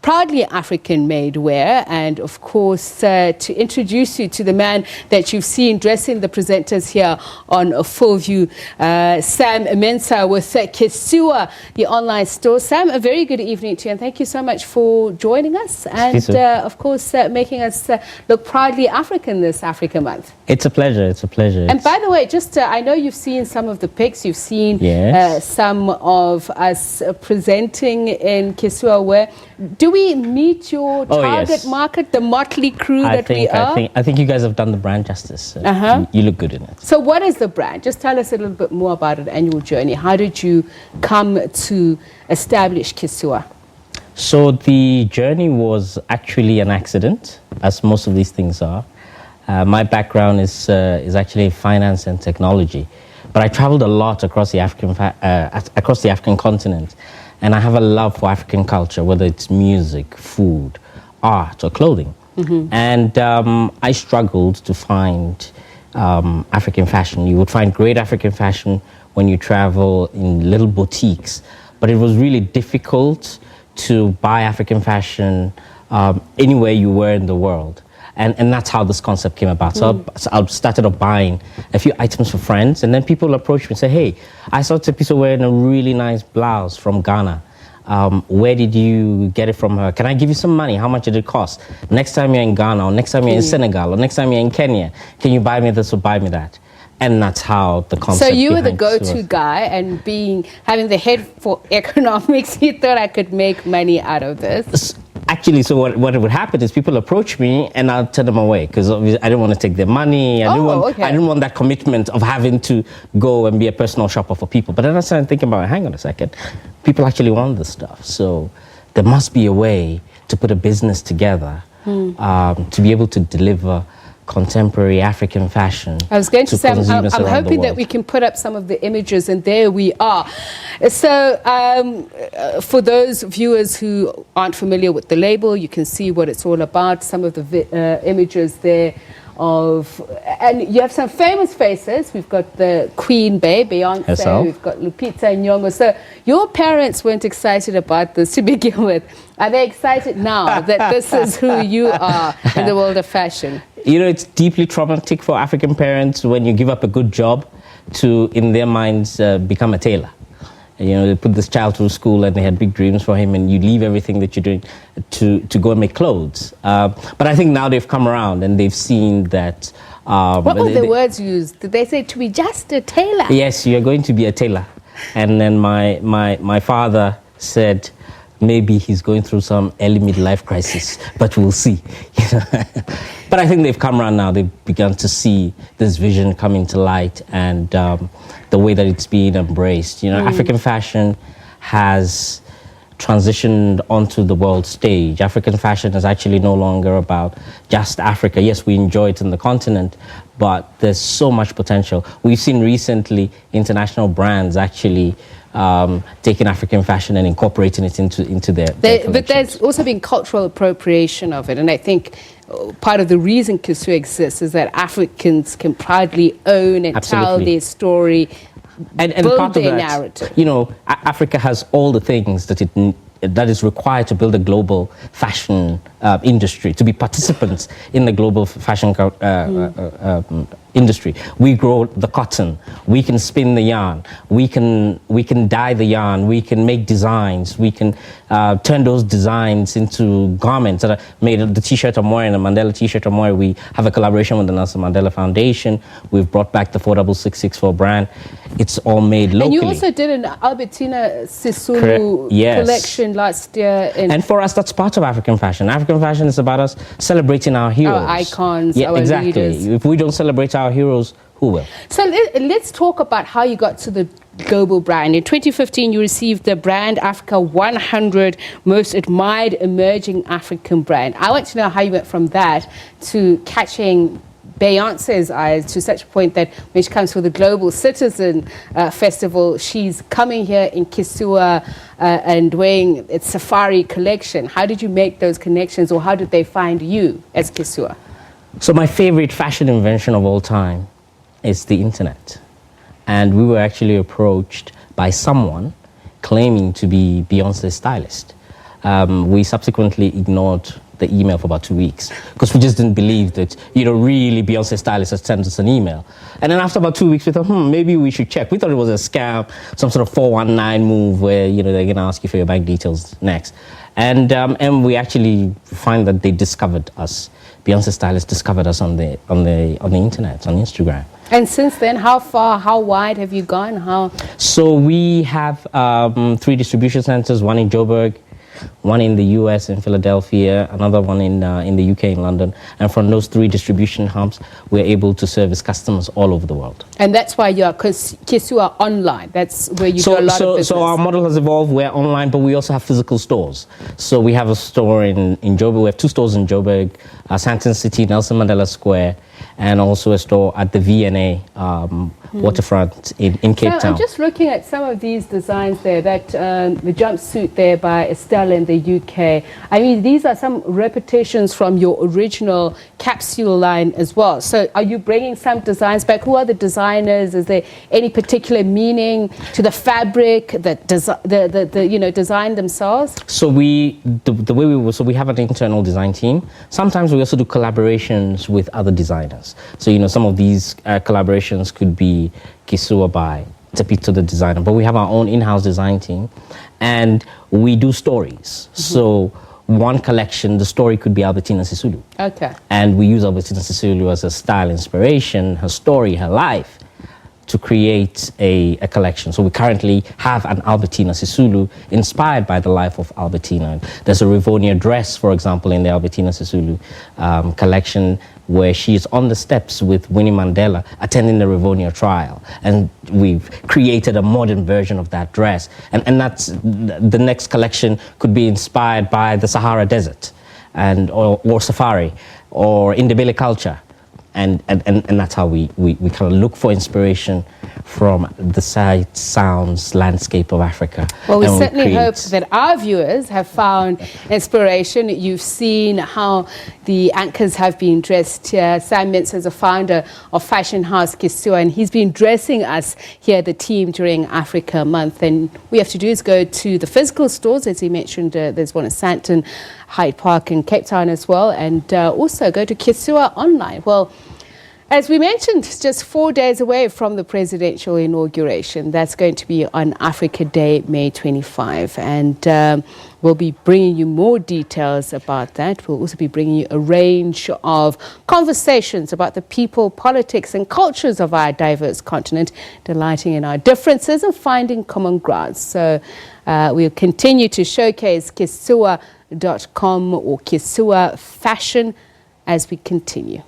proudly African-made wear. And of course, to introduce you to the man that you've seen dressing the presenters here on Full View, Sam Mensah with Kisua, the online store. Sam, a very good evening to you, and thank you so much for joining us and, of course, making us look proudly African this Africa Month. It's a pleasure. It's a pleasure. And by the way, just I know you've seen some of the pics. You've seen some of us presenting in Kisua. Where do we meet your target market, the motley crew we are? I think you guys have done the brand justice. You look good in it. So what is the brand? Just tell us a little bit more about it and your journey. How did you come to establish Kisua? So the journey was actually an accident, as most of these things are. My background is actually finance and technology, but I traveled a lot across the African continent, and I have a love for African culture, whether it's music, food, art, or clothing. And I struggled to find African fashion. You would find great African fashion when you travel in little boutiques, but it was really difficult to buy African fashion anywhere you were in the world. And that's how this concept came about. So I started off buying a few items for friends, and then people approached me and say, hey, I saw Kisua wearing a really nice blouse from Ghana. Where did you get it from her? Can I give you some money? How much did it cost? Next time you're in Ghana, or next time you're in Senegal, or next time you're in Kenya, can you buy me this or buy me that? And that's how the concept. So you were the go-to guy, and having the head for economics, you thought I could make money out of this. Actually, so what would happen is people approach me and I'll turn them away because I didn't want to take their money. I didn't want that commitment of having to go and be a personal shopper for people. But then I started thinking about, hang on a second, people actually want this stuff. So there must be a way to put a business together to be able to deliver contemporary African fashion. I was going to say, I'm hoping that we can put up some of the images, and there we are. So for those viewers who aren't familiar with the label, you can see what it's all about, some of the images there and you have some famous faces. We've got the Queen Bey, Beyonce, we've got Lupita Nyong'o. So your parents weren't excited about this to begin with. Are they excited now that this is who you are in the world of fashion? You know, it's deeply traumatic for African parents when you give up a good job to, in their minds, become a tailor. You know, they put this child through school and they had big dreams for him, and you leave everything that you're doing to go and make clothes. But I think now they've come around and they've seen that... what were the words used? Did they say to be just a tailor? Yes, you're going to be a tailor. And then my father said, maybe he's going through some early midlife crisis, but we'll see. But I think they've come around now. They've begun to see this vision coming to light, and the way that it's being embraced. You know, African fashion has transitioned onto the world stage. African fashion is actually no longer about just Africa. Yes, we enjoy it in the continent, but there's so much potential. We've seen recently international brands actually taking African fashion and incorporating it into their but there's also been cultural appropriation of it, and I think part of the reason Kisua exists is that Africans can proudly own and tell their story, and build part of their narrative. You know, Africa has all the things that is required to build a global fashion industry, to be participants in the global fashion industry. We grow the cotton, we can spin the yarn, we can dye the yarn, we can make designs, we can turn those designs into garments that are made. The t-shirt I'm wearing, the Mandela t-shirt I'm wearing, we have a collaboration with the Nelson Mandela Foundation. We've brought back the 46664 brand. It's all made locally. And you also did an Albertina Sisulu collection last year. And for us, that's part of African fashion. African fashion is about us celebrating our heroes. Our icons, our leaders. If we don't celebrate our heroes, who will? So let's talk about how you got to the global brand. In 2015, you received the Brand Africa 100 Most Admired Emerging African Brand. I want to know how you went from that to catching Beyonce's eyes to such a point that when she comes for the Global Citizen Festival, she's coming here in Kisua and wearing its safari collection. How did you make those connections, or how did they find you as Kisua? So my favorite fashion invention of all time is the internet. And we were actually approached by someone claiming to be Beyonce's stylist. we subsequently ignored the email for about 2 weeks because we just didn't believe that, really Beyonce stylist had sent us an email. And then after about 2 weeks, we thought, maybe we should check. We thought it was a scam, some sort of 419 move where, they're going to ask you for your bank details next. And we actually find that they discovered us. Beyonce stylist discovered us on the internet, on Instagram. And since then, how far, how wide have you gone? So we have 3 distribution centers, one in Joburg, one in the US in Philadelphia, another one in the UK in London. And from those 3 distribution hubs, we're able to service customers all over the world. And that's why you're Kisua online. That's where you do a lot of business. So our model has evolved. We're online, but we also have physical stores. So we have a store in Joburg. We have 2 stores in Joburg, Sandton City, Nelson Mandela Square, and also a store at the V&A waterfront in Cape Town. I'm just looking at some of these designs there, that the jumpsuit there by Estelle in the UK. I mean, these are some repetitions from your original capsule line as well. So are you bringing some designs back? Who are the designers? Is there any particular meaning to the fabric that design themselves? So we have an internal design team. Sometimes we also do collaborations with other designers. So, some of these collaborations could be Kisua by Tepito, the designer, but we have our own in-house design team, and we do stories. So one collection, the story could be Albertina Sisulu. Okay. And we use Albertina Sisulu as a style inspiration, her story, her life, to create a collection. So we currently have an Albertina Sisulu inspired by the life of Albertina. There's a Rivonia dress, for example, in the Albertina Sisulu collection, where she's on the steps with Winnie Mandela attending the Rivonia trial. And we've created a modern version of that dress. And that's the next collection could be inspired by the Sahara Desert or safari or Indebele culture. And that's how we kind of look for inspiration from the sights, sounds, landscape of Africa. Well, we certainly hope that our viewers have found inspiration. You've seen how the anchors have been dressed here. Sam Mensah is a founder of fashion house Kisua, and he's been dressing us here, the team, during Africa Month. And all we have to do is go to the physical stores, as he mentioned. There's one in Sandton, Hyde Park, and Cape Town as well, and also go to Kisua online. Well, as we mentioned, just 4 days away from the presidential inauguration. That's going to be on Africa Day, May 25. And we'll be bringing you more details about that. We'll also be bringing you a range of conversations about the people, politics and cultures of our diverse continent, delighting in our differences and finding common ground. So we'll continue to showcase Kisua.com or Kisua Fashion as we continue.